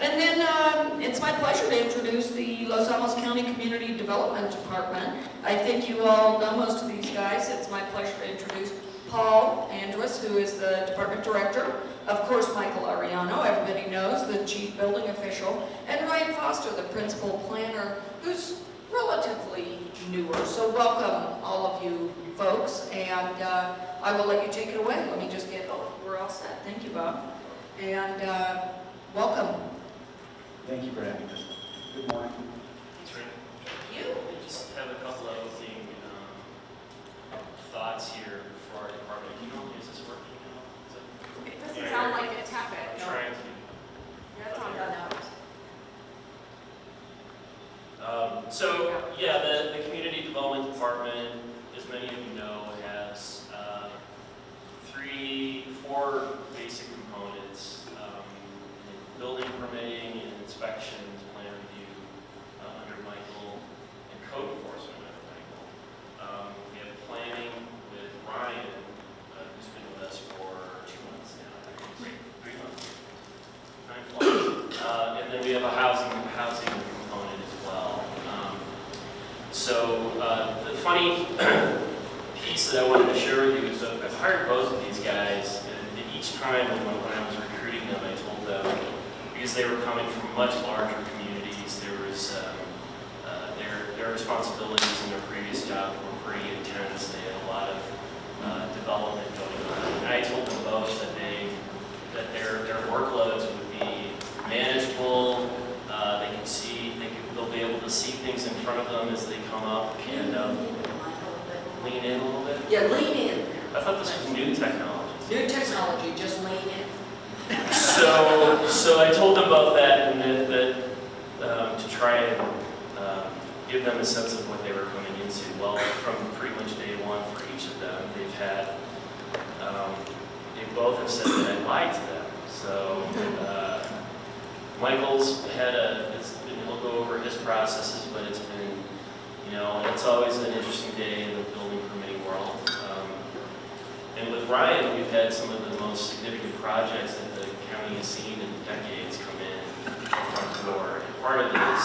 And then it's my pleasure to introduce the Los Alamos County Community Development Department. I think you all know most of these guys. It's my pleasure to introduce Paul Andrus, who is the department director. Of course, Michael Ariano, everybody knows, the chief building official. And Ryan Foster, the principal planner, who's relatively newer. So welcome, all of you folks. And I will let you take it away. Let me just get, oh, we're all set. Thank you, Bob. And welcome. Thank you for having us. Good morning. Thank You. I just have a couple of opening thoughts here for our department. Do you know, is this working now? It doesn't sound like it. Tap I'm it. trying to. That's on the note. So, yeah, the Community Development Department, as many of you know, has four basic components. Building permitting and inspections, plan review under Michael, and code enforcement under Michael. We have planning with Ryan, who's been with us for 2 months now. 3 months. 9 months. And then we have a housing component as well. The funny piece that I wanted to share with you is that I've hired both of these guys, and each time when I was recruiting them, I told them, because they were coming from much larger communities, there was their responsibilities in their previous job were pretty intense. They had a lot of development going on. And I told them both that their workloads would be manageable. They'll be able to see things in front of them as they come up and lean in a little bit. Yeah, lean in. I thought this was new technology. New technology, just lean in. So I told them about that, and that to try and give them a sense of what they were coming into. Well, from pretty much day one for each of them, they both have said that I lied to them. So Michael's he'll go over his processes, but it's been, it's always an interesting day in the building permitting world. And with Ryan, we've had some of the most significant projects that the county has seen in decades come in the front door. And part of it is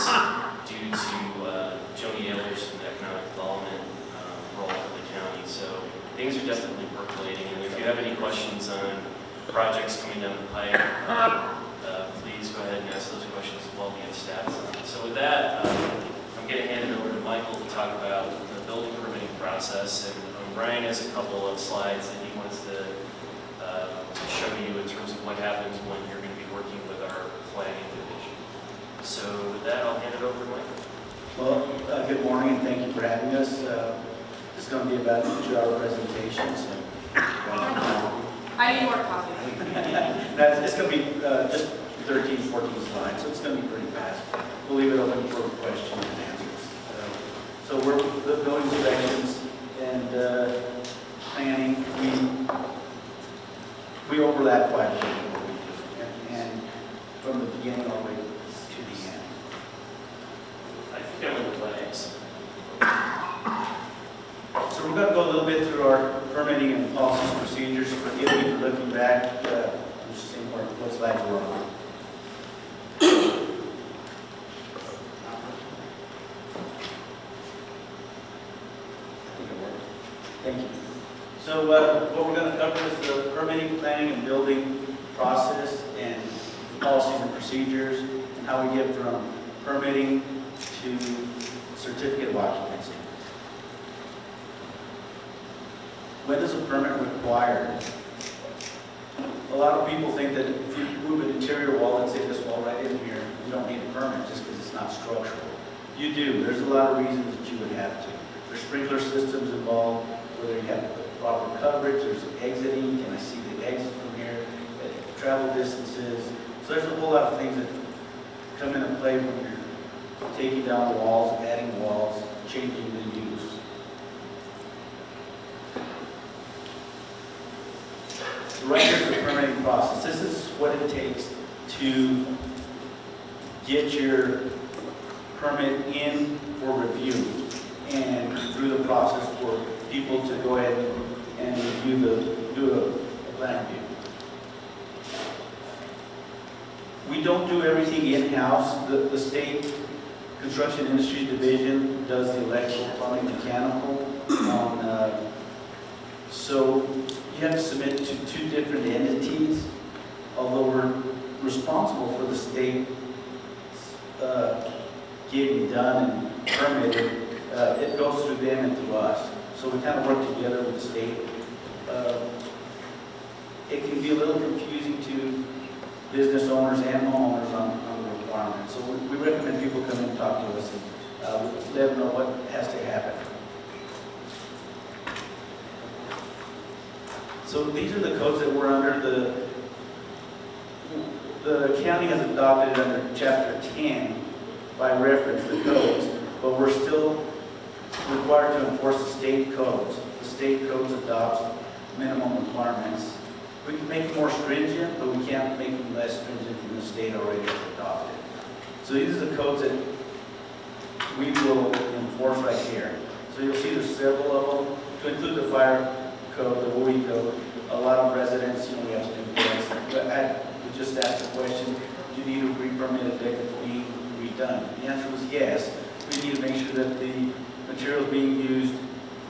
due to Joni Ayler's economic development role for the county. So things are definitely percolating. And if you have any questions on projects coming down the pipe, please go ahead and ask those questions while we have stats on it. So with that, I'm going to hand it over to Michael to talk about the building permitting process. And Ryan has a couple of slides that he wants to show you in terms of what happens when you're going to be working with our planning division. So with that, I'll hand it over to Michael. Well, good morning and thank you for having us. It's going to be about a 2-hour presentation. So, I need more coffee. it's going to be just 13, 14 slides, so it's going to be pretty fast. We'll leave it open for questions and answers. So we're the building inspections and planning. We overlap quite a bit in what we do, and from the beginning all the way to the end. I think I'm in the place. So we're going to go a little bit through our permitting and policies and procedures. Forgive me for looking back. I'm just seeing what slides we're on. Thank you. So what we're going to cover is the permitting, planning, and building process and policies and procedures and how we get from permitting to certificate of occupancy. When is a permit required? A lot of people think that if you move an interior wall, let's say this wall right in here, you don't need a permit just because it's not structural. You do. There's a lot of reasons that you would have to. There's sprinkler systems involved, whether you have proper coverage, there's exiting, can I see the exit from here, travel distances. So there's a whole lot of things that come into play when you're taking down walls, adding walls, changing the use. So right here's the permitting process. This is what it takes to get your permit in for review and through the process for people to go ahead and do a plan review. We don't do everything in-house. The state construction industries division does the electrical, plumbing, mechanical. So you have to submit to two different entities, although we're responsible for the state getting done and permitted. It goes through them and through us. So we kind of work together with the state. It can be a little confusing to business owners and homeowners on the requirements. So we recommend people come in and talk to us and let them know what has to happen. So these are the codes that we're under. The county has adopted it under Chapter 10 by reference, the codes, but we're still required to enforce the state codes. The state codes adopts minimum requirements. We can make them more stringent, but we can't make them less stringent than the state already has adopted. So these are the codes that we will enforce right here. So you'll see there's several of them, to include the fire code, the WUI code. A lot of residents, we have to do this. But I would just ask the question, do you need a re-permit if it's being redone? The answer was yes. We need to make sure that the materials being used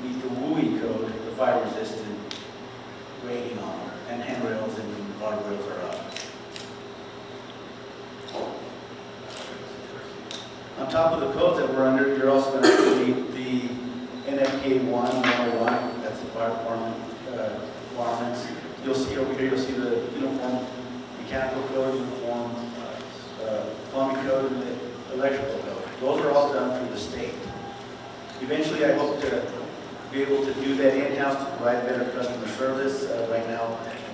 meet the WUI code, the fire resistant rating on them, and handrails and guardrails are up. On top of the codes that we're under, you're also going to see the NFK 101, that's the fire department requirements. You'll see over here, you'll see the uniform mechanical code, uniform plumbing code, and the electrical code. Those are all done through the state. Eventually, I hope to be able to do that in-house to provide better customer service. Right now, I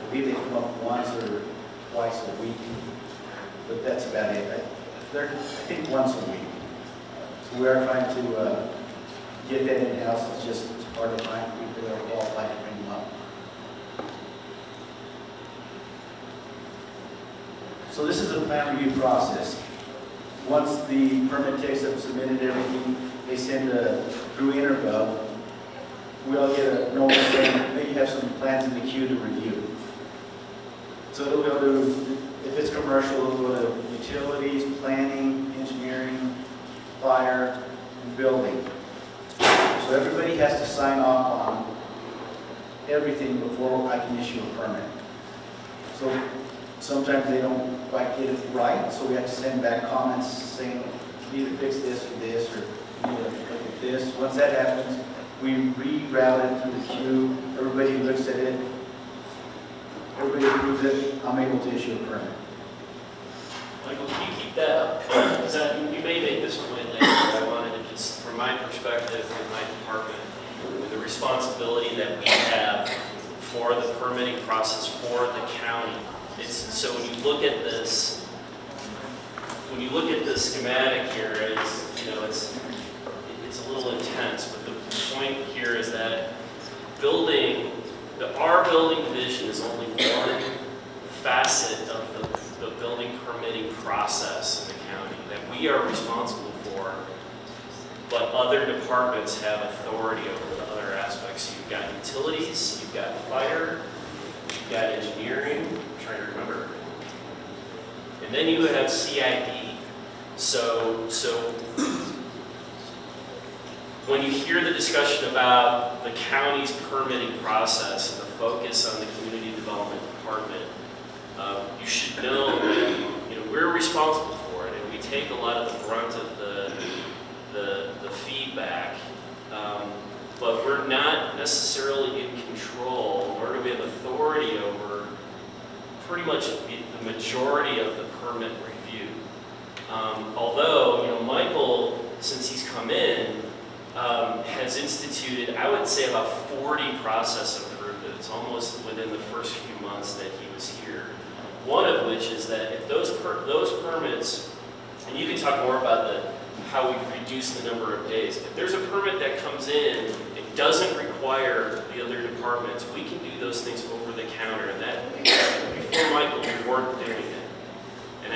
believe they come up once or twice a week, but that's about it. I think once a week. So we are trying to get that in-house. It's just hard to find people that are qualified to bring them up. So this is a plan review process. Once the permit techs have submitted everything, they send through Intergov. We all get a notice saying that you have some plans in the queue to review. So it'll go to, if it's commercial, it'll go to utilities, planning, engineering, fire, and building. So everybody has to sign off on everything before I can issue a permit. So sometimes they don't quite get it right, so we have to send back comments saying, you need to fix this or this, or you need to look at this. Once that happens, we reroute it through the queue. Everybody looks at it. Everybody approves it. I'm able to issue a permit. Michael, can you keep that up? Because you may make this point later, but I wanted to just, from my perspective, in my department, with the responsibility that we have for the permitting process for the county. So when you look at this, the schematic here, it's a little intense, but the point here is that our building division is only one facet of the building permitting process in the county that we are responsible for, but other departments have authority over the other aspects. You've got utilities, you've got fire, you've got engineering, I'm trying to remember, and then you have CID. So when you hear the discussion about the county's permitting process and the focus on the community development department, you should know that we're responsible for it, and we take a lot of the brunt of the feedback, but we're not necessarily in control, nor do we have authority over pretty much the majority of the permit review. Although, Michael, since he's come in, has instituted, I would say, about 40 process improvements, almost within the first few months that he was here. One of which is that if those permits, and you can talk more about how we've reduced the number of days. If there's a permit that comes in, it doesn't require the other departments, we can do those things over the counter. And that, before Michael, we weren't doing it. And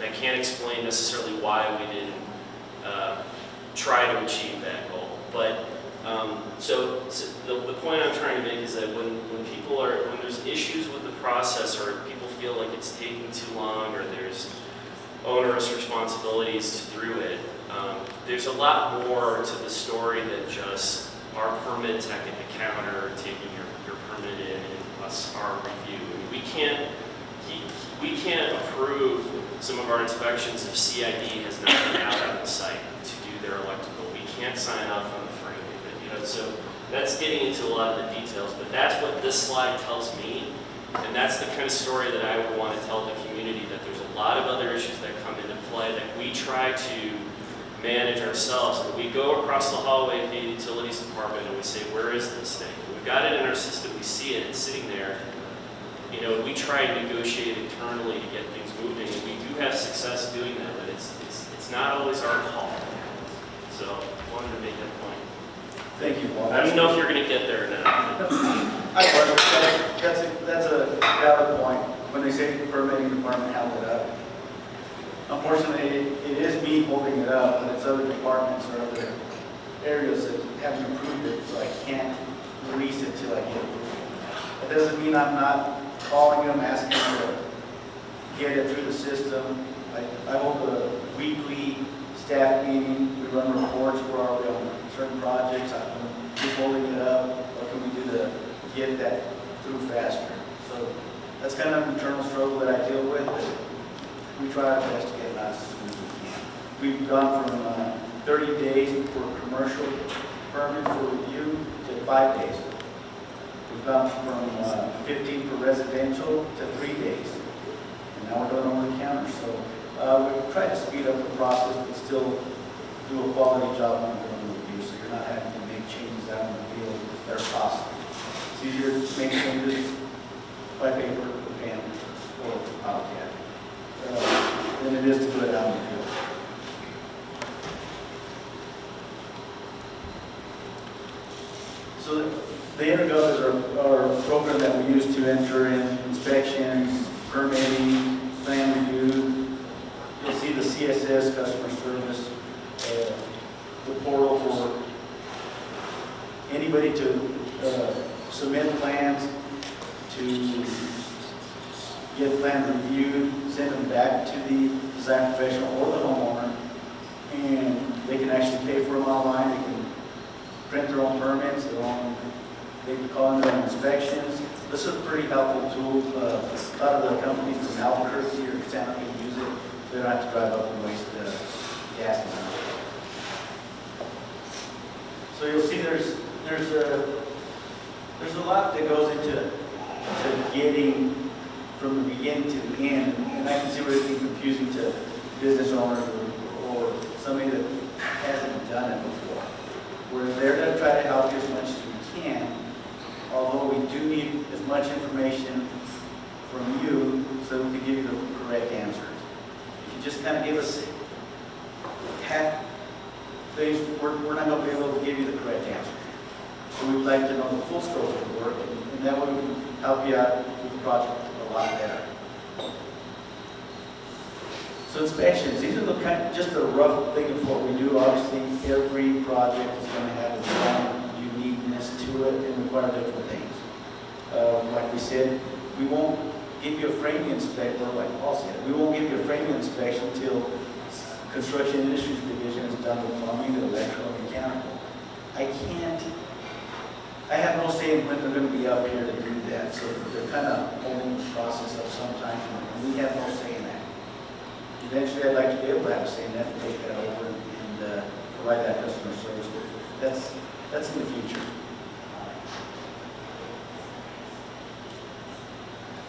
I can't explain necessarily why we didn't try to achieve that goal. But so the point I'm trying to make is that when there's issues with the process, or people feel like it's taking too long, or there's onerous responsibilities through it. There's a lot more to the story than just our permit tech at the counter taking your permit in and us our review. We can't approve some of our inspections if CID has not been out on the site to do their electrical. We can't sign off on the frame of it, so that's getting into a lot of the details, but that's what this slide tells me, and that's the kind of story that I would want to tell the community, that there's a lot of other issues that come into play that we try to manage ourselves. And we go across the hallway to the utilities department and we say, where is this thing? We've got it in our system, we see it, it's sitting there. We try and negotiate internally to get things moving, and we do have success doing that, but it's not always our call. So I wanted to make that point. Thank you, Paul. I don't know if you're going to get there or not. That's a valid point. When they say the permitting department held it up, unfortunately, it is me holding it up, but it's other departments or other areas that haven't approved it, so I can't release it till I get it. It doesn't mean I'm not calling them, asking them to get it through the system. I hold a weekly staff meeting. We run reports where are we on certain projects. I'm just holding it up. What can we do to get that through faster? So that's kind of an internal struggle that I deal with. But we try our best to get it out as soon as we can. We've gone from 30 days for commercial permit for review to 5 days. We've gone from 15 for residential to 3 days. And now we're going over the counter. So we've tried to speed up the process, but still do a quality job on the review, so you're not having to make changes out in the field that are possible. It's easier to make changes by paper, pen, or AutoCAD than it is to do it out in the field. So the Intergov is our program that we use to enter in inspections, permitting, plan review. You'll see the CSS, customer service, the portal for anybody to submit plans, to get plans reviewed, send them back to the design professional or the homeowner, and they can actually pay for them online. They can print their own permits, they can call in their own inspections. This is a pretty helpful tool. A lot of the companies from Albuquerque or Santa Fe use it, so they don't have to drive up and waste gas money. So you'll see there's a lot that goes into getting from the beginning to the end, and I can see where it can be confusing to business owners or somebody that hasn't done it before. We're there to try to help you as much as we can, although we do need as much information from you so that we can give you the correct answers. If you just kind of give us half things, we're not going to be able to give you the correct answer. So we'd like to know the full scope of the work, and that way we can help you out with the project a lot better. So inspections, these are just a rough thing of what we do. Obviously, every project is going to have its own uniqueness to it and require different things. Like we said, we won't give you a framing inspection, or like Paul said, we won't give you a framing inspection until Construction Industries Division is done with plumbing, electrical, and mechanical. I have no say in when they're going to be up here to do that, so they're kind of holding the process up sometimes, and we have no say in that. Eventually, I'd like to be able to have a say in that and take that over and provide that customer service. That's in the future.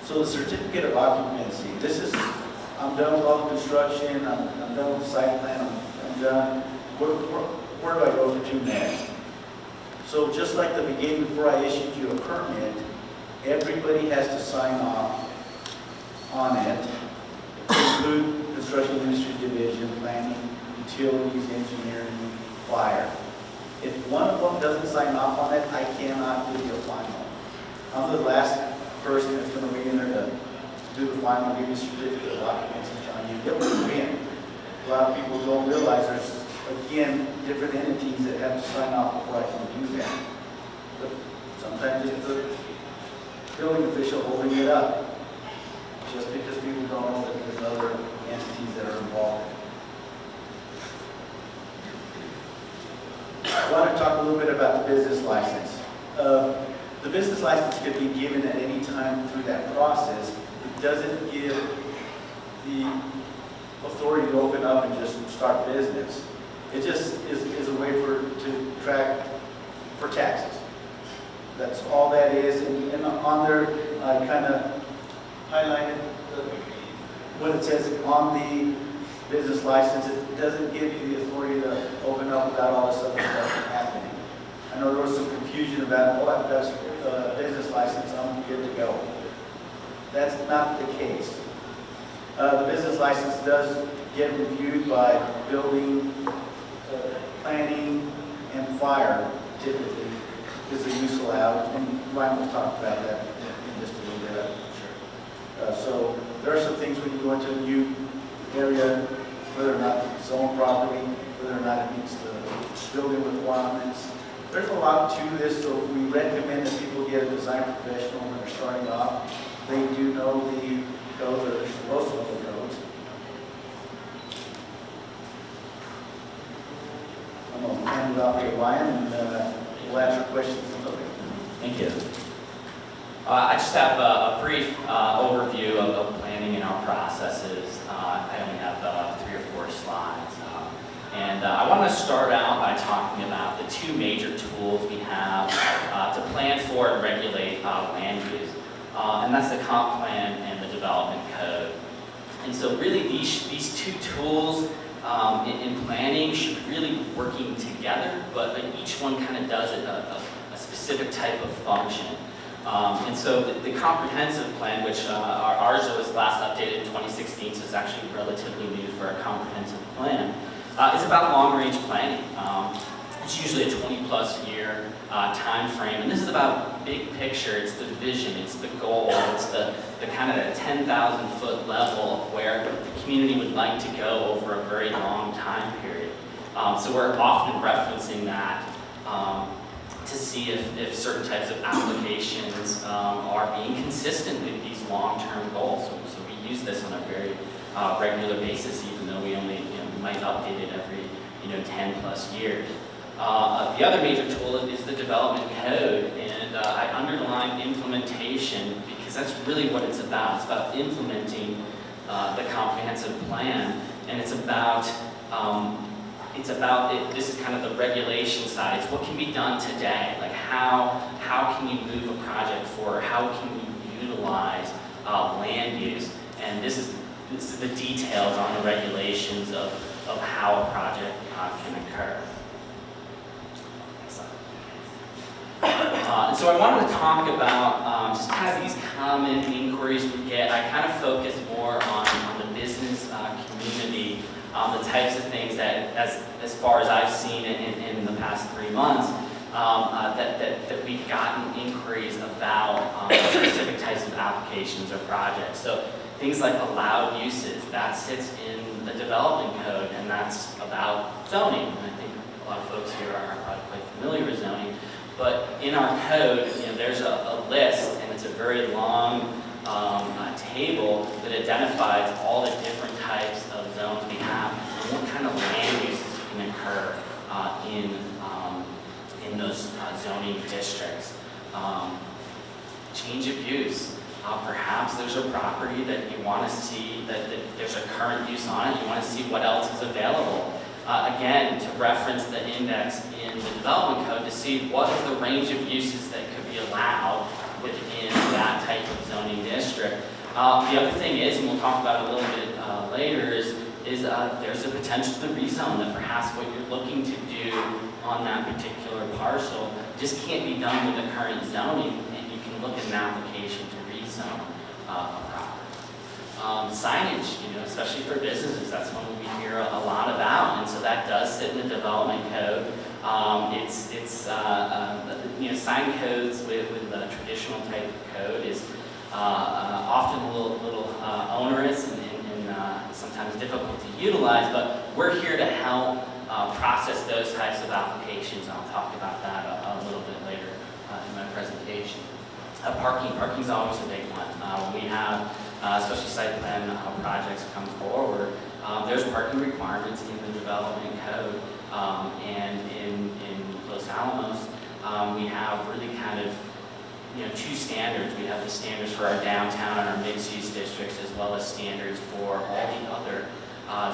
So the certificate of occupancy. This is, I'm done with all the construction. I'm done with the site plan. I'm done. Where do I go to next? So just like the beginning, before I issued you a permit, everybody has to sign off on it, include Construction Industry Division, planning, utilities, engineering, fire. If one of them doesn't sign off on it, I cannot give you a final. I'm the last person that's going to be in there to do the final, give you a certificate of occupancy, telling you, get what you're in. A lot of people don't realize there's, again, different entities that have to sign off before I can do that. But sometimes it's the building official holding it up, just because people don't know that there's other entities that are involved. I want to talk a little bit about the business license. The business license can be given at any time through that process. It doesn't give the authority to open up and just start business. It just is a way to track for taxes. That's all that is. And on there, I kind of highlighted what it says on the business license. It doesn't give you the authority to open up without all this other stuff happening. I know there was some confusion about, oh, I've got a business license, I'm good to go. That's not the case. The business license does get reviewed by building, planning, and fire, typically, is the use allowed. And Ryan will talk about that in just a little bit. So there are some things when you go into a new area, whether or not it's zone property, whether or not it meets the building requirements. There's a lot to this, so we recommend that people get a design professional when they're starting off. They do know the codes, or they're supposed to know the codes. I'm going to hand it off to Ryan, and we'll answer questions. Thank you. I just have a brief overview of planning and our processes. I only have 3 or 4 slides. And I want to start out by talking about the 2 major tools we have to plan for and regulate land use. And that's the comp plan and the development code. And so really these 2 tools in planning should really be working together, but each one kind of does a specific type of function. And so the comprehensive plan, which ours was last updated in 2016, so it's actually relatively new for a comprehensive plan, is about long-range planning. It's usually a 20-plus year time frame, and this is about big picture. It's the vision, it's the goal, it's the kind of the 10,000-foot level of where the community would like to go over a very long time period. So we're often referencing that to see if certain types of applications are being consistent with these long-term goals. So we use this on a very regular basis, even though we only we might update it every 10-plus years. The other major tool is the development code, and I underline implementation because that's really what it's about. It's about implementing the comprehensive plan, and it's about this is kind of the regulation side. It's what can be done today. Like how can you move a project forward? How can you utilize land use? And this is the details on the regulations of how a project can occur. And so I wanted to talk about just kind of these common inquiries we get. I kind of focus more on the business community, the types of things that, as far as I've seen in the past 3 months, that we've gotten inquiries about specific types of applications or projects. So things like allowed uses, that sits in the development code, and that's about zoning. And I think a lot of folks here are probably quite familiar with zoning. But in our code, there's a list, and it's a very long table that identifies all the different types of zones we have and what kind of land uses can occur in those zoning districts. Change of use. Perhaps there's a property that you want to see that there's a current use on it. You want to see what else is available. Again, to reference the index in the development code to see what is the range of uses that could be allowed within that type of zoning district. The other thing is, and we'll talk about it a little bit later, is there's a potential to rezone, that perhaps what you're looking to do on that particular parcel just can't be done with the current zoning, and you can look at an application to rezone a property. Signage, especially for businesses, that's one we hear a lot about, and so that does sit in the development code. Sign codes with the traditional type of code is often a little onerous and sometimes difficult to utilize, but we're here to help process those types of applications, and I'll talk about that a little bit later in my presentation. Parking is always a big one. We have especially site plan projects come forward, there's parking requirements in the development code. And in Los Alamos, we have really kind of two standards. We have the standards for our downtown and our mixed-use districts, as well as standards for all the other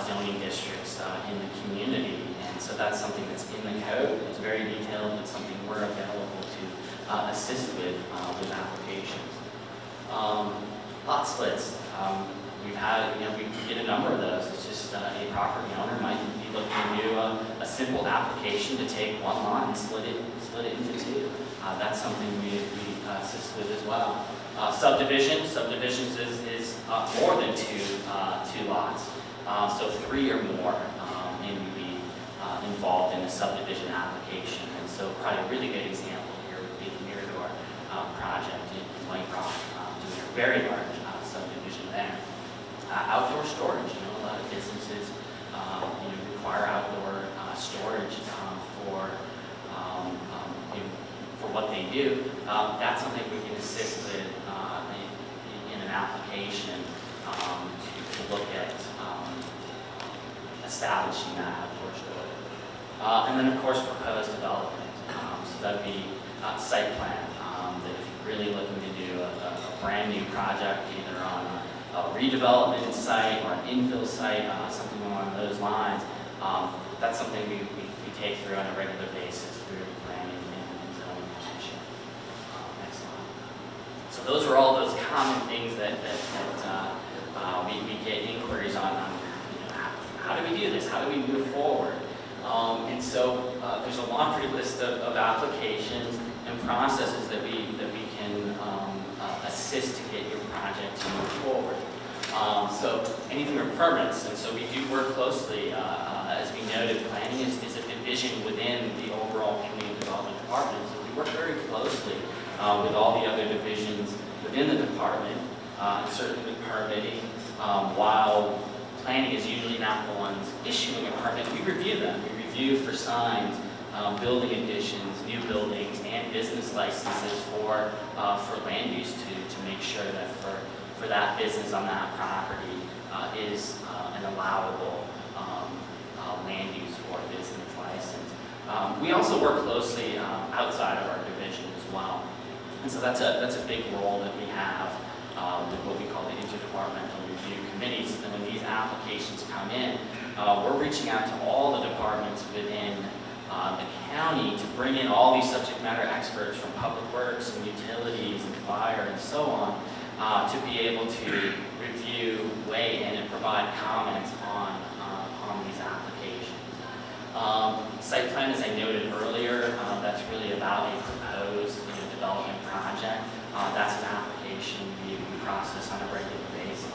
zoning districts in the community. And so that's something that's in the code. It's very detailed. It's something we're available to assist with applications. Lot splits. We've had, we get a number of those. It's just a property owner might be looking to do a simple application to take one lot and split it into two. That's something we assist with as well. Subdivisions is more than two lots. So 3 or more may be involved in a subdivision application. And so probably a really good example here would be the Mirador project in White Rock, doing a very large subdivision there. Outdoor storage, a lot of businesses require outdoor storage for what they do. That's something we can assist with in an application to look at establishing that outdoor storage. And then of course proposed development. So that'd be site plan. That if you're really looking to do a brand new project, either on a redevelopment site or an infill site, something along those lines, that's something we take through on a regular basis through the planning and zoning commission. Next slide. So those are all those common things that we get inquiries on how do we do this? How do we move forward? And so there's a laundry list of applications and processes that we can assist to get your project to move forward. So anything from permits, and so we do work closely, as we noted, planning is a division within the overall community development department, so we work very closely with all the other divisions within the department, and certainly with permitting. While planning is usually not the ones issuing a permit, we review them. We review for signs, building additions, new buildings, and business licenses for land use to make sure that for that business on that property is an allowable land use for a business license. We also work closely outside of our division as well. And so that's a big role that we have with what we call the interdepartmental review committees. And when these applications come in, we're reaching out to all the departments within the county to bring in all these subject matter experts from public works and utilities and fire and so on to be able to review, weigh in, and provide comments on these applications. Site plan, as I noted earlier, that's really about a proposed development project. That's an application we process on a regular basis.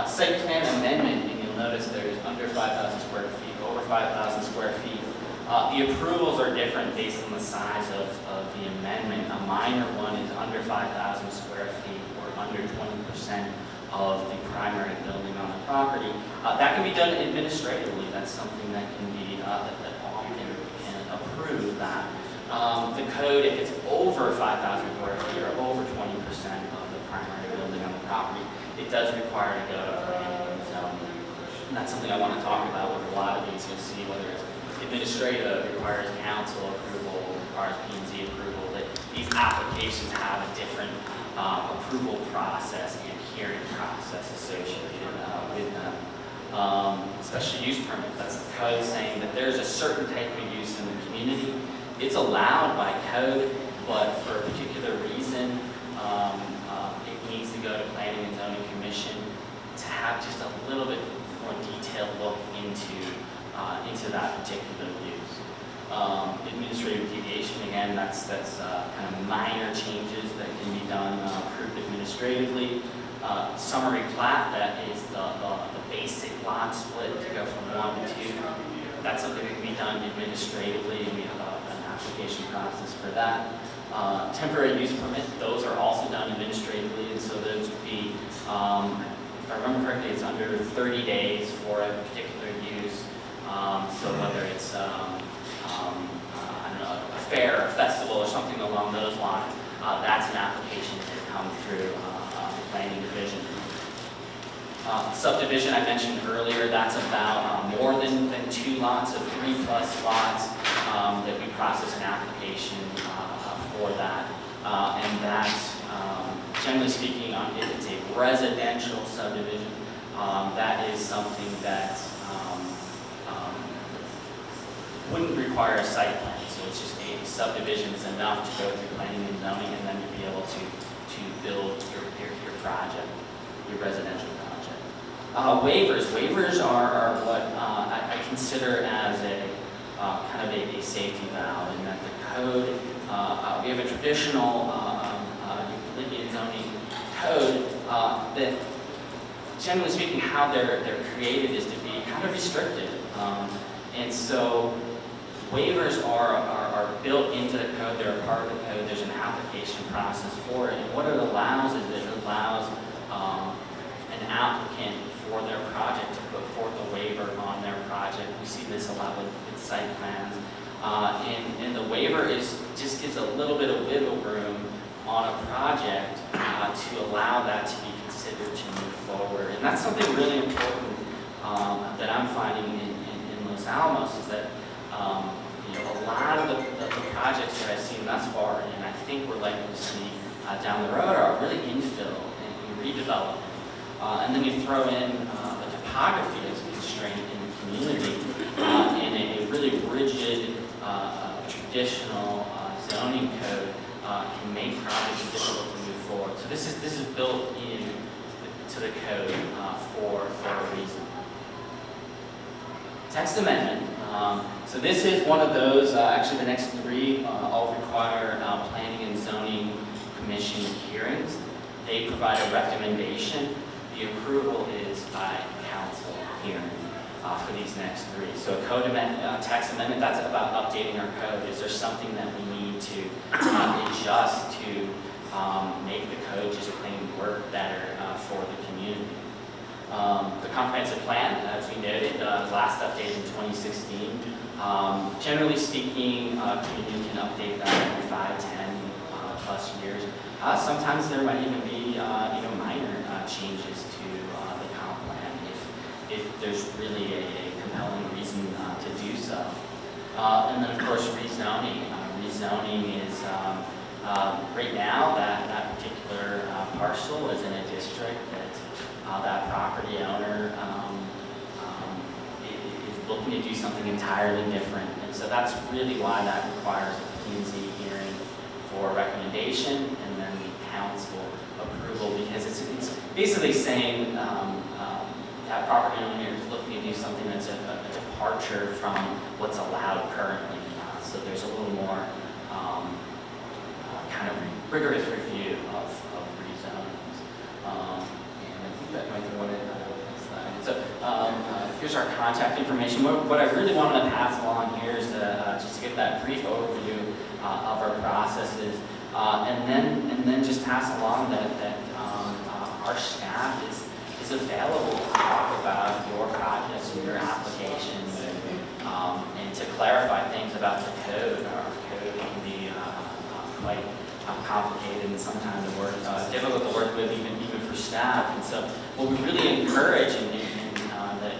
Site plan amendment, and you'll notice there's under 5,000 square feet, over 5,000 square feet. The approvals are different based on the size of the amendment. A minor one is under 5,000 square feet or under 20% of the primary building on the property. That can be done administratively. That's something that can be, that often can approve that. The code, if it's over 5,000 square feet or over 20% of the primary building on the property, it does require to go to planning and zoning. And that's something I want to talk about with a lot of these. You'll see whether it's administrative, requires council approval, requires P&Z approval, that these applications have a different approval process and hearing process associated with them. Special use permit, that's the code saying that there's a certain type of use in the community. It's allowed by code, but for a particular reason, it needs to go to Planning and Zoning Commission to have just a little bit more detailed look into that particular use. Administrative deviation, again, that's kind of minor changes that can be done, approved administratively. Summary plat, that is the basic lot split to go from 1 to 2. That's something that can be done administratively, and we have an application process for that. Temporary use permit, those are also done administratively, and so those would be, if I remember correctly, it's under 30 days for a particular use. So whether it's I don't know, a fair, a festival, or something along those lines, that's an application that can come through the planning division. Subdivision I mentioned earlier, that's about more than 2 lots of 3+ lots that we process an application for that. And that, generally speaking, if it's a residential subdivision, that is something that wouldn't require a site plan. So it's just a subdivision is enough to go through planning and zoning and then to be able to build your project, your residential project. Waivers are what I consider as a kind of a safety valve, in that the code, we have a traditional Euclidean zoning code that, generally speaking, how they're created is to be kind of restricted. And so waivers are built into the code, they're a part of the code, there's an application process for it. And what it allows is that it allows an applicant for their project to put forth a waiver on their project. We see this a lot with site plans. And the waiver just gives a little bit of wiggle room on a project to allow that to be considered to move forward. And that's something really important that I'm finding in Los Alamos, is that a lot of the projects that I've seen thus far, and I think we're likely to see down the road, are really infill and redevelopment. And then you throw in the topography as a constraint in the community, and a really rigid, traditional zoning code can make projects difficult to move forward. So this is built in to the code for a reason. Text amendment. So this is one of those, actually the next 3 all require planning and zoning commission hearings. They provide a recommendation. The approval is by council hearing for these next 3. So a code amendment, text amendment, that's about updating our code. Is there something that we need to adjust to make the code just plain work better for the community? The comprehensive plan, as we noted, last updated in 2016. Generally speaking, community can update that every 5, 10 plus years. Sometimes there might even be minor changes to the comp plan if there's really a compelling reason to do so. And then of course rezoning. Rezoning is right now that particular parcel is in a district that property owner is looking to do something entirely different. And so that's really why that requires a P&Z hearing for recommendation and then the council approval, because it's basically saying that property owner is looking to do something that's a departure from what's allowed currently. So there's a little more kind of rigorous review of rezonings. And I think that might be what it next slide. So here's our contact information. What I really wanted to pass along here is just to give that brief overview of our processes, and then just pass along that our staff is available to talk about your projects and your applications, and to clarify things about the code. Our code can be quite complicated and sometimes difficult to work with, even for staff. And so what we really encourage and that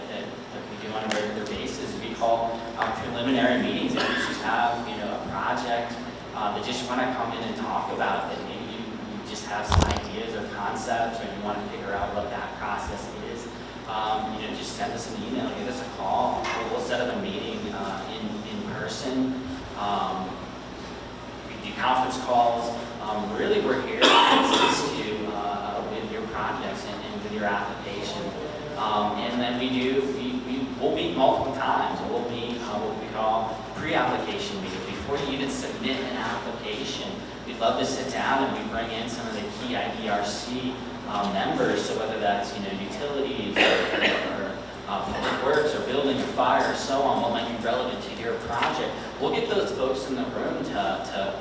we do on a regular basis, we call preliminary meetings. If you just have a project that just want to come in and talk about it, maybe you just have some ideas or concepts, or you want to figure out what that process is, just send us an email, give us a call. We'll set up a meeting in person. We do conference calls. Really, we're here to assist you with your projects and with your application. And then we'll meet multiple times. We'll meet what we call pre-application meetings. Before you even submit an application, we'd love to sit down and we bring in some of the key IDRC members. So whether that's utilities or public works or building or fire or so on, what might be relevant to your project, we'll get those folks in the room to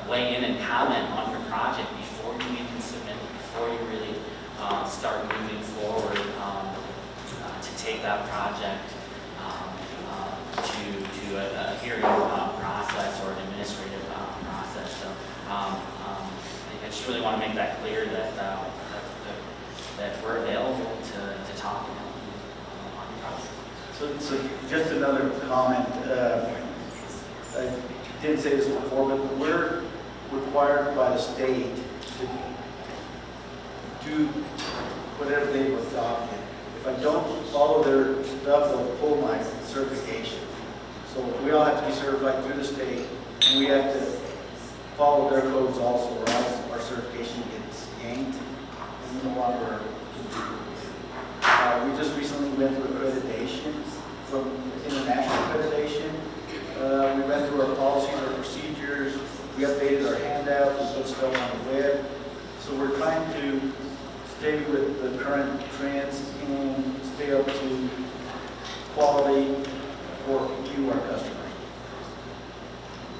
weigh in and comment on your project before you even submit it, before you really start moving forward to take that project to a hearing process or an administrative process. So I just really want to make that clear that that we're available to talk to them on the process. So just another comment. I didn't say this before, but we're required by the state to do whatever they've adopted. If I don't follow their stuff, they'll pull my certification. So we all have to be certified through the state, and we have to follow their codes also, or else our certification gets yanked, and we no longer we just recently went through accreditation, from international accreditation. We went through our policies, our procedures, we updated our handouts, we put stuff on the web. So we're trying to stay with the current trends and stay up to quality for you, our customers.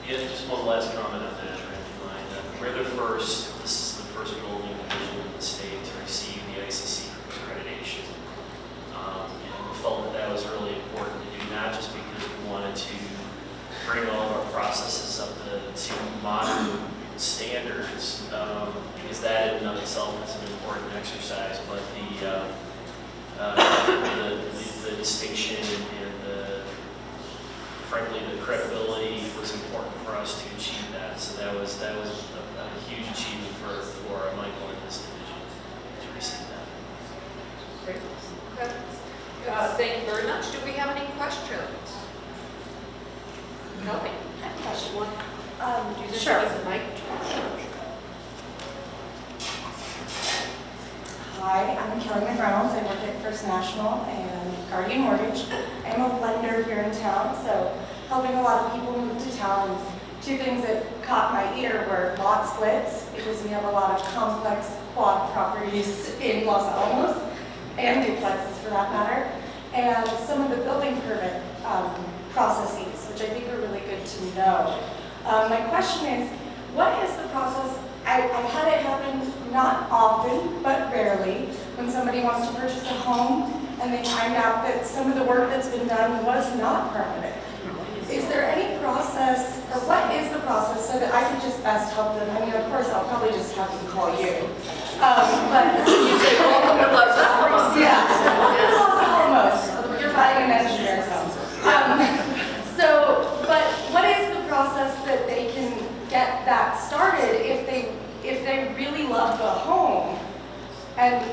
Yeah, just one last comment on that, if you mind. We're the first, this is the first building division in the state to receive the ICC accreditation. And we felt that that was really important to do, not just because we wanted to bring all of our processes up to modern standards, because that in and of itself is an important exercise, but the distinction and frankly the credibility was important for us to achieve that. So that was a huge achievement for Michael and his division to receive that. Great. Okay. Thank you very much. Do we have any questions? Kelly? I have a question. Do you just Sure. use the mic? Hi, I'm Kelly McReynolds. I work at First National and Guardian Mortgage. I'm a lender here in town, so helping a lot of people move to town. Two things that caught my ear were lot splits, because we have a lot of complex quad properties in Los Alamos, and duplexes for that matter, and some of the building permit processes, which I think are really good to know. My question is, what is the process? I've had it happen not often, but rarely, when somebody wants to purchase a home and they find out that some of the work that's been done was not permitted. Is there any process, or what is the process so that I can just best help them? I mean, of course, I'll probably just have them call you. But You say, welcome to Los Alamos. yeah, Los Alamos. You're buying an engineer's house. But what is the process that they can get that started if they really love the home? And,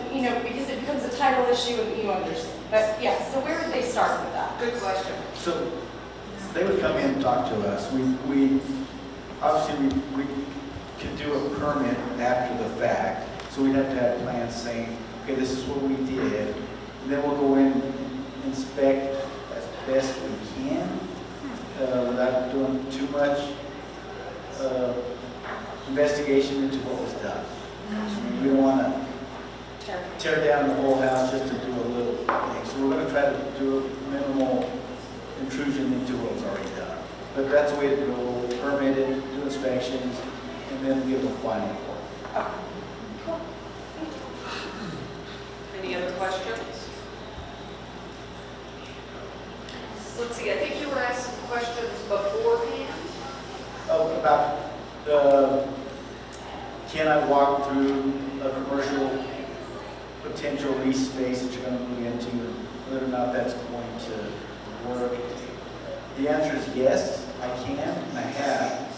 because it becomes a title issue and you understand. But yeah, so where would they start with that? Good question. So they would come in and talk to us. We obviously we could do a permit after the fact. So we'd have to have plans saying, okay, this is what we did. And then we'll go in and inspect as best we can without doing too much investigation into what was done. We don't want to tear down the whole house just to do a little thing. So we're going to try to do a minimal intrusion into what was already done. But that's the way to do it. We'll permit it, do inspections, and then give a final report. Any other questions? Let's see, I think you were asking questions beforehand. Oh, about can I walk through a commercial potential lease space that you're going to move into, whether or not that's going to work? The answer is yes, I can, and I have.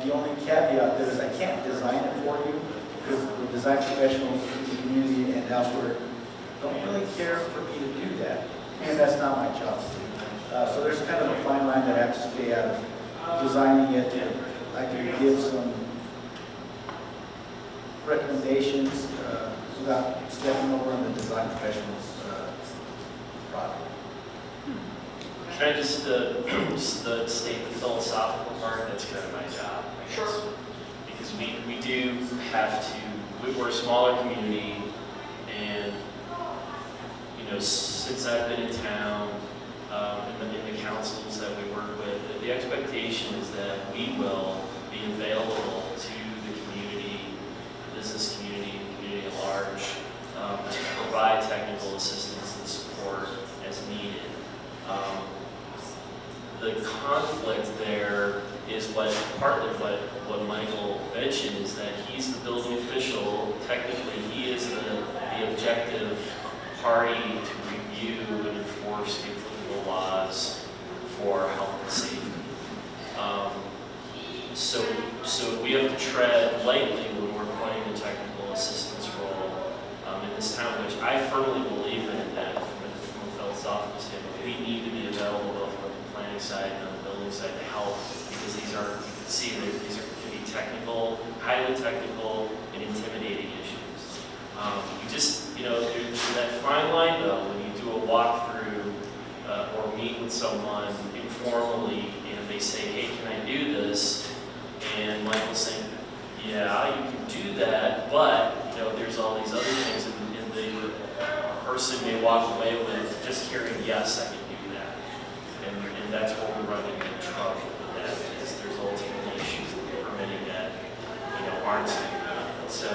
The only caveat there is I can't design it for you, because the design professionals in the community and elsewhere don't really care for me to do that, and that's not my job to do. So there's kind of a fine line that I have to stay out of designing it. I can give some recommendations without stepping over in the design professional's product. Can I just state the philosophical part? That's kind of my job, I guess. Sure. Because we do have to, we're a smaller community, and, since I've been in town, in the councils that we work with, the expectation is that we will be available to the community, the business community, the community at large, to provide technical assistance and support as needed. The conflict there is partly what Michael mentioned, is that he's the building official. Technically, he is the party to review and enforce the applicable laws for health and safety. So we have to tread lightly when we're playing the technical assistance role in this town, which I firmly believe in, that from a philosophical standpoint, we need to be available both on the planning side and on the building side to help, because these are, you can see that these are can be technical, highly technical, and intimidating issues. You just, there's that fine line though, when you do a walkthrough or meet with someone informally and they say, hey, can I do this? And Michael's saying, yeah, you can do that, but there's all these other things, and the person may walk away with just hearing, yes, I can do that. And that's where we run into trouble with that, is there's ultimately issues with permitting that, aren't significant. So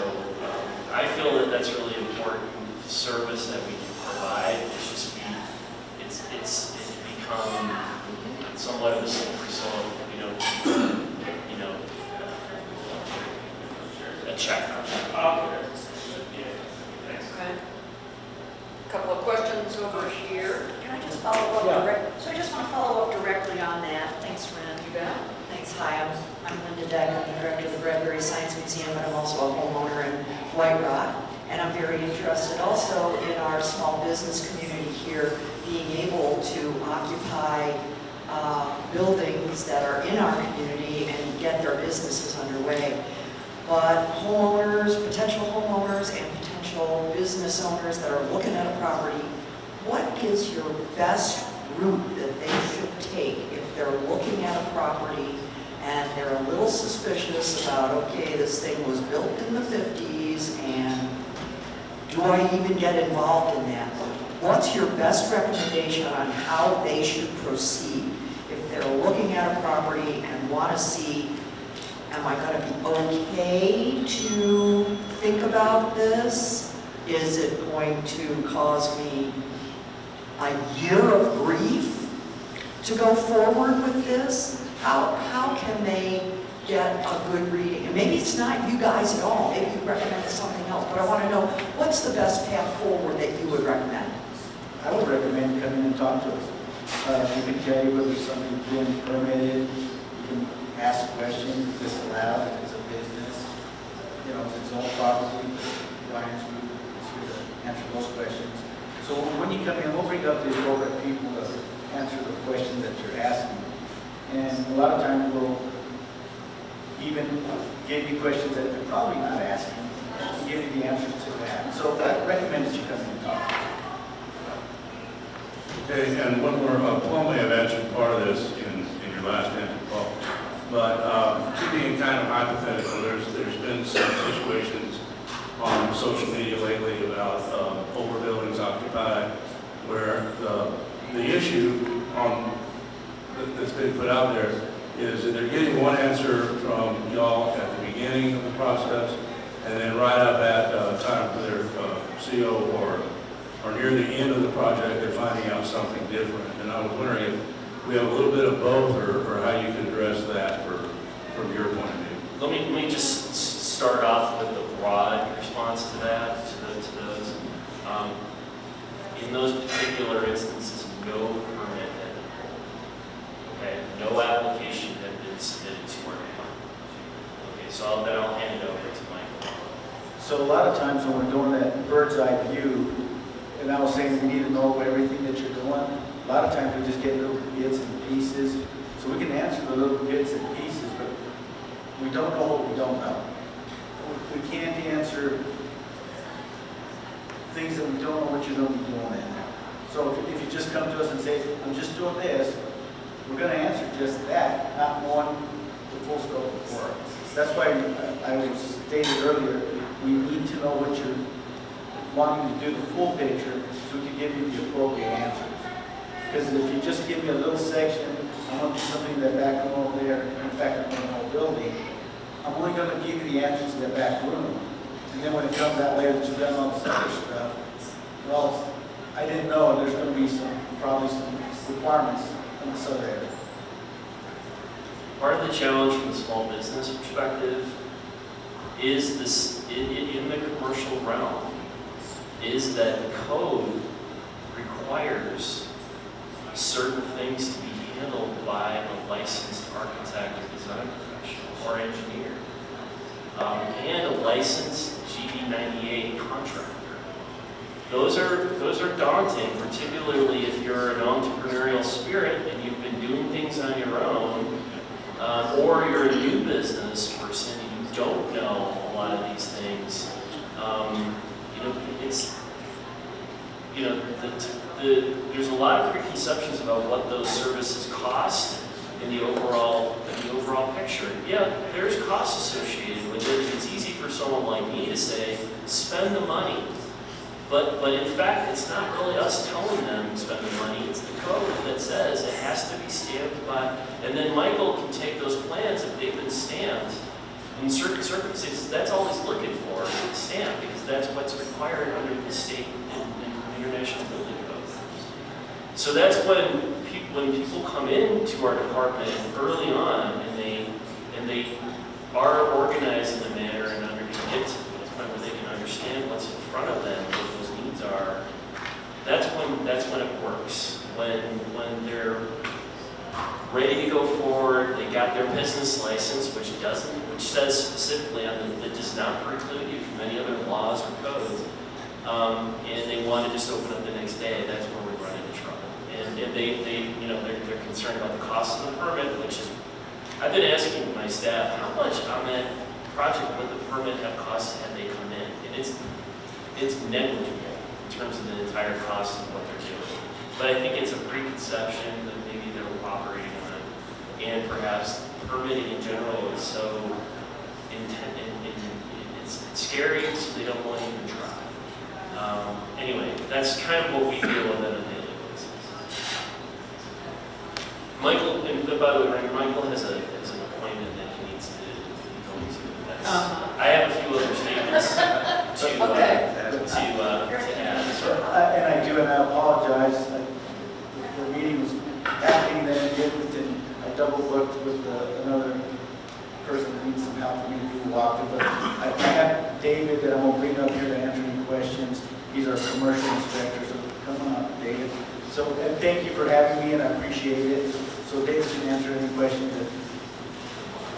I feel that that's really important service that we can provide. It's just it's become somewhat of a slippery slope, a check on that. Okay. Couple of questions over here. Can I just follow up direct? So I just want to follow up directly on that. Thanks, Ren. You bet. Thanks. Hi, I'm Linda Degg. I'm the director of the Bradbury Science Museum, and I'm also a homeowner in White Rock. And I'm very interested also in our small business community here being able to occupy buildings that are in our community and get their businesses underway. But homeowners, potential homeowners, and potential business owners that are looking at a property, what is your best route that they should take if they're looking at a property and they're a little suspicious about, okay, this thing was built in the 50s, and do I even get involved in that? What's your best recommendation on how they should proceed if they're looking at a property and want to see, am I going to be okay to think about this? Is it going to cause me a year of grief to go forward with this? How can they get a good reading? And maybe it's not you guys at all. Maybe you recommend something else. But I want to know, what's the best path forward that you would recommend? I would recommend coming and talk to us. We can tell you whether something's been permitted. You can ask questions, is this allowed, if it's a business, if it's all property. Ryan's group is here to answer those questions. So when you come in, we'll bring up the appropriate people to answer the questions that you're asking. And a lot of times we'll even give you questions that you're probably not asking, and give you the answers to that. So I recommend that you come in and talk. Okay, and one more, Paul may have answered part of this in your last answer, Paul. But being kind of hypothetical, there's been some situations on social media lately about overbuildings occupied, where the issue that's been put out there is that they're getting one answer from y'all at the beginning of the process, and then right up at time for their CO or near the end of the project, they're finding out something different. And I was wondering if we have a little bit of both, or how you can address that from your point of view. Let me just start off with a broad response to that, to those. In those particular instances, no permit had been pulled. Okay, no application had been submitted to our department. Okay, so then I'll hand it over to Michael. So a lot of times when we're doing that bird's eye view, and I was saying we need to know everything that you're doing, a lot of times we just get little bits and pieces. So we can answer the little bits and pieces, but we don't know what we don't know. We can't answer things that we don't know what you're going to be doing in there. So if you just come to us and say, I'm just doing this, we're going to answer just that, not knowing the full scope of work. That's why I was stated earlier, we need to know what you're wanting to do, the full picture, so we can give you the appropriate answers. Because if you just give me a little section, I want to do something in that back room over there, in fact, I'm in the whole building, I'm only going to give you the answers to that back room. And then when it comes out later that you've done all this other stuff, well, I didn't know, and there's going to be probably some requirements in this other area. Part of the challenge from the small business perspective is this, in the commercial realm, is that the code requires certain things to be handled by a licensed architect or design professional or engineer, and a licensed GB98 contractor. Those are daunting, particularly if you're an entrepreneurial spirit and you've been doing things on your own, or you're a new business person and you don't know a lot of these things. There's a lot of preconceptions about what those services cost in the overall picture. Yeah, there's costs associated with it. It's easy for someone like me to say, spend the money. But in fact, it's not really us telling them to spend the money. It's the code that says it has to be stamped by, and then Michael can take those plans if they've been stamped. In certain circumstances, that's all he's looking for, is stamp, because that's what's required under the state and international building code. So that's when people come into our department early on, and they are organized in a manner and get to the point where they can understand what's in front of them, what those needs are. That's when it works. When they're ready to go forward, they got their business license, which says specifically on that does not preclude you from any other laws or codes, and they want to just open up the next day. That's where we run into trouble. And they're concerned about the cost of the permit, which is, I've been asking my staff, how much on that project would the permit have cost had they come in? And it's negligible in terms of the entire cost of what they're doing. But I think it's a preconception that maybe they're operating on, and perhaps permitting in general is so it's scary, so they don't want to even try. Anyway, that's kind of what we deal with on a daily basis. Michael, and by the way, Michael has an appointment that he needs to go to. I have a few other statements to add. And I do, and I apologize. The meeting was happening, then it didn't, and I double booked with another person that needs some help for me to do the walkthrough. But I have David that I'm going to bring up here to answer any questions. He's our commercial inspector, so come on up, David. So, and thank you for having me, and I appreciate it. So David can answer any questions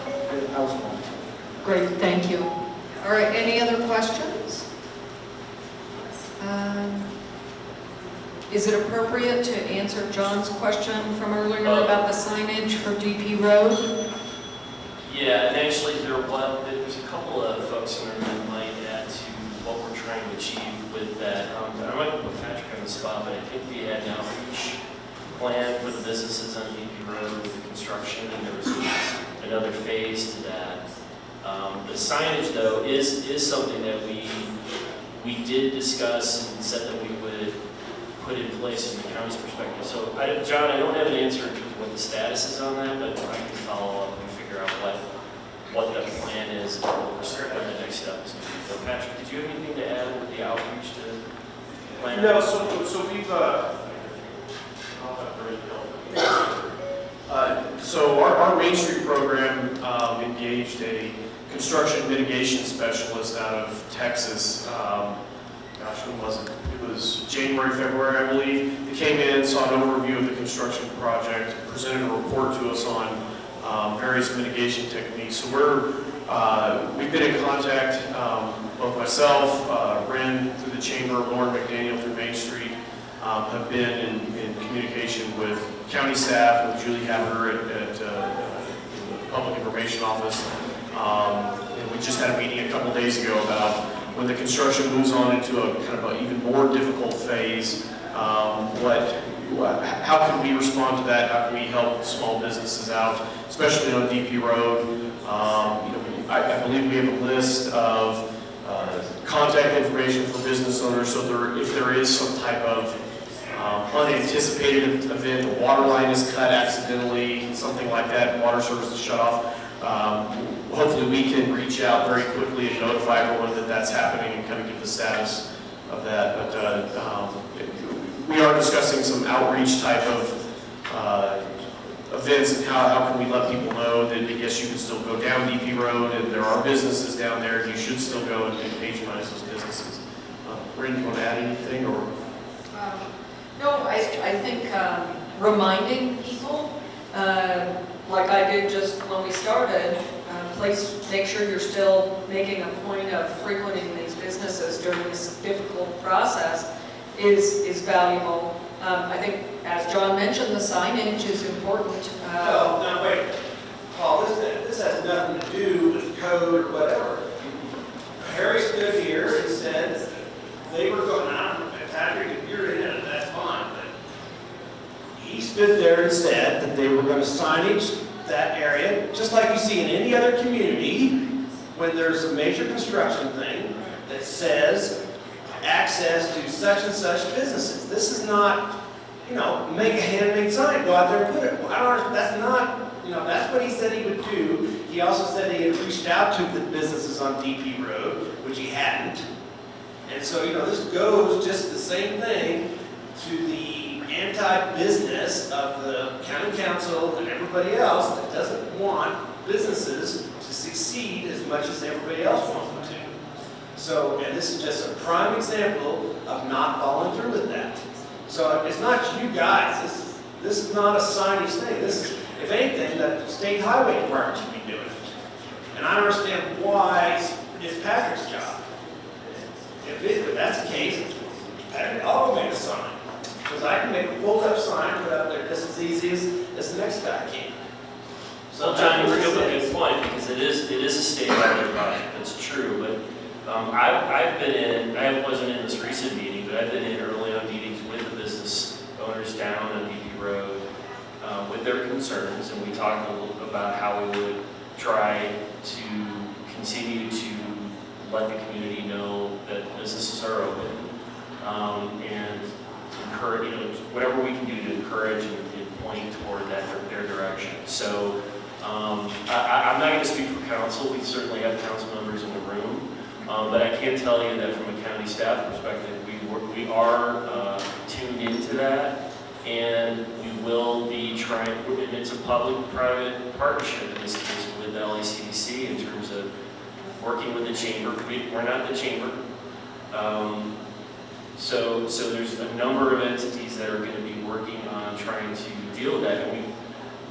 that I was going to. Great, thank you. All right, any other questions? Is it appropriate to answer John's question from earlier about the signage for DP Road? Yeah, and actually there's a couple of folks in there that might add to what we're trying to achieve with that. I might put Patrick on the spot, but I think we had an outreach plan for the businesses on DP Road with the construction, and there was another phase to that. The signage, though, is something that we did discuss and said that we would put in place from the county's perspective. So, John, I don't have an answer in terms of what the status is on that, but I can follow up and figure out what the plan is and what the next step is going to be. So, Patrick, did you have anything to add with the outreach to plan? No, so we've so our Main Street program engaged a construction mitigation specialist out of Texas. When was it? It was January, February, I believe. They came in, saw an overview of the construction project, presented a report to us on various mitigation techniques. So we've been in contact, both myself, Ren through the Chamber, Lauren McDaniel through Main Street, have been in communication with county staff, with Julie Haber at the Public Information Office. And we just had a meeting a couple days ago about when the construction moves on into a kind of an even more difficult phase, how can we respond to that? How can we help small businesses out, especially on DP Road? I believe we have a list of contact information for business owners, so if there is some type of unanticipated event, a water line is cut accidentally, something like that, water service is shut off, hopefully we can reach out very quickly and notify everyone that that's happening and kind of give the status of that. But we are discussing some outreach type of events and how can we let people know that I guess you can still go down DP Road and there are businesses down there and you should still go and patronize those businesses. Randy, you want to add anything, or? No, I think reminding people, like I did just when we started, please make sure you're still making a point of frequenting these businesses during this difficult process is valuable. I think, as John mentioned, the signage is important. No, wait. Paul, this has nothing to do with code or whatever. Harry stood here and said they were going out, and Patrick, if you're in it, that's fine. But he stood there and said that they were going to signage that area, just like you see in any other community, when there's a major construction thing that says access to such and such businesses. This is not, make a handmade sign, go out there and put it. That's not, that's what he said he would do. He also said he had reached out to the businesses on DP Road, which he hadn't. And so, this goes just the same thing to the anti-business of the county council and everybody else that doesn't want businesses to succeed as much as everybody else wants them to. So, and this is just a prime example of not following through with that. So it's not you guys, this is not a signage thing. This is, if anything, the state highway department should be doing it. And I understand why it's Patrick's job. If that's the case, Patrick, I'll go make a sign. Because I can make a fold-up sign, put up there just as easy as the next guy can. So John, you bring up a good point, because it is a state highway project, that's true, but I've been in, I wasn't in this recent meeting, but I've been in early on meetings with the business owners down on DP Road with their concerns, and we talked a little about how we would try to continue to let the community know that businesses are open, and encourage, whatever we can do to encourage and point toward their direction. So I'm not going to speak for council. We certainly have council members in the room, but I can tell you that from a county staff perspective, we are tuned into that, and we will be trying. And it's a public-private partnership in this case with the LACDC in terms of working with the chamber. We're not the chamber. So there's a number of entities that are going to be working on trying to deal with that, and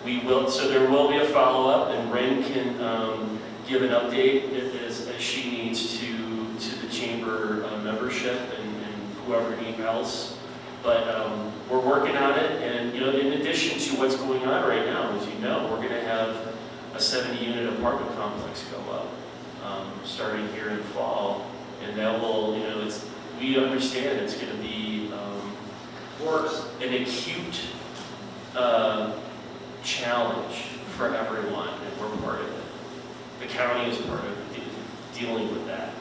we will. So there will be a follow-up, and Ren can give an update as she needs to the chamber membership and whoever else. But we're working on it, and in addition to what's going on right now, as you know, we're going to have a 70-unit apartment complex go up starting here in fall, and that will, we understand it's going to be an acute challenge for everyone, and we're part of it. The county is part of dealing with that.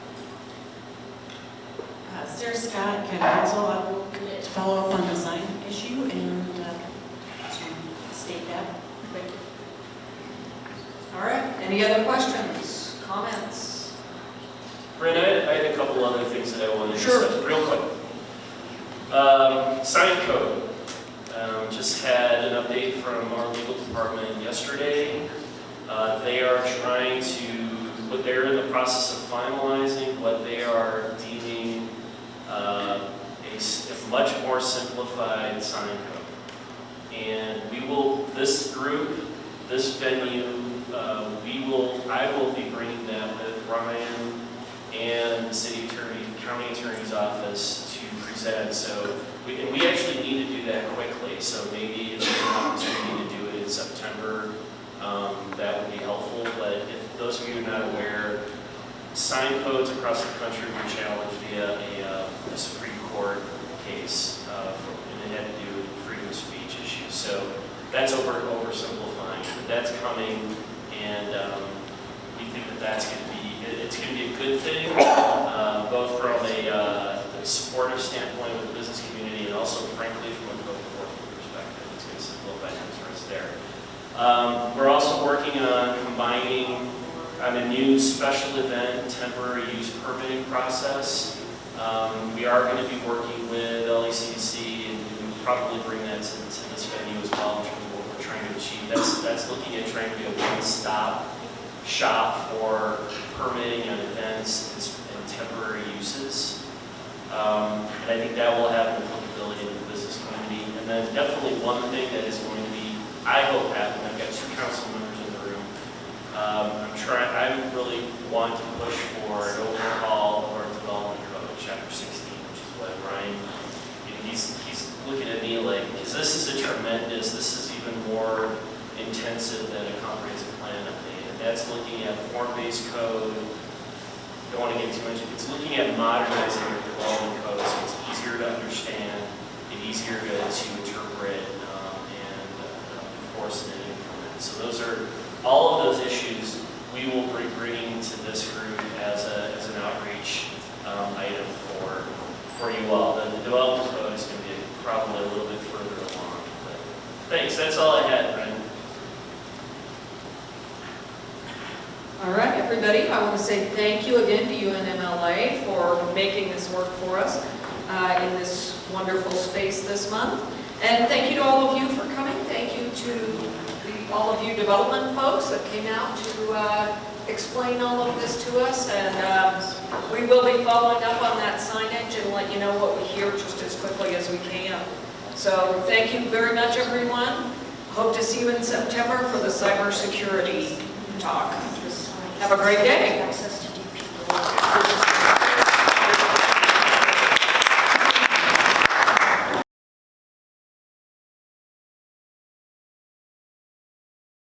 Sarah Scott, County Council, I will follow up on the sign issue and to state that. All right, any other questions, comments? Ren, I had a couple other things that I wanted to Sure. say real quick. Sign code. Just had an update from our legal department yesterday. They are trying to, they're in the process of finalizing what they are deeming a much more simplified sign code. And we will, this group, this venue, I will be bringing that with Ryan and the city attorney, county attorney's office to present. So we actually need to do that quickly. So maybe if there's an opportunity to do it in September, that would be helpful. But if those of you who are not aware, sign codes across the country were challenged via a Supreme Court case, and it had to do with freedom of speech issues. So that's oversimplifying, but that's coming, and we think that that's going to be, it's going to be a good thing, both from a supportive standpoint with the business community, and also, frankly, from a code enforcement perspective. It's going to simplify things for us there. We're also working on combining on a new special event temporary use permitting process. We are going to be working with LACDC, and we'll probably bring that to this venue as well in terms of what we're trying to achieve. That's looking at trying to be a one-stop shop for permitting on events and temporary uses. I think that will have an applicability in the business community. And then definitely one thing that is going to be, I hope happen, I've got 2 council members in the room. I really want to push for an overhaul of our development code, chapter 16, which is what Ryan, he's looking at me like, because this is this is even more intensive than a comprehensive plan update. And that's looking at form-based code. Don't want to get too much. It's looking at modernizing your development code so it's easier to understand and easier to interpret and enforce and implement. So those are all of those issues we will be bringing to this group as an outreach item for you all. The development code is going to be probably a little bit further along. But thanks. That's all I had, Brendan. All right, everybody, I want to say thank you again to UNMLA for making this work for us in this wonderful space this month. And thank you to all of you for coming. Thank you to all of you development folks that came out to explain all of this to us. And we will be following up on that signage and let you know what we hear just as quickly as we can. So thank you very much, everyone. Hope to see you in September for the cybersecurity talk. Have a great day.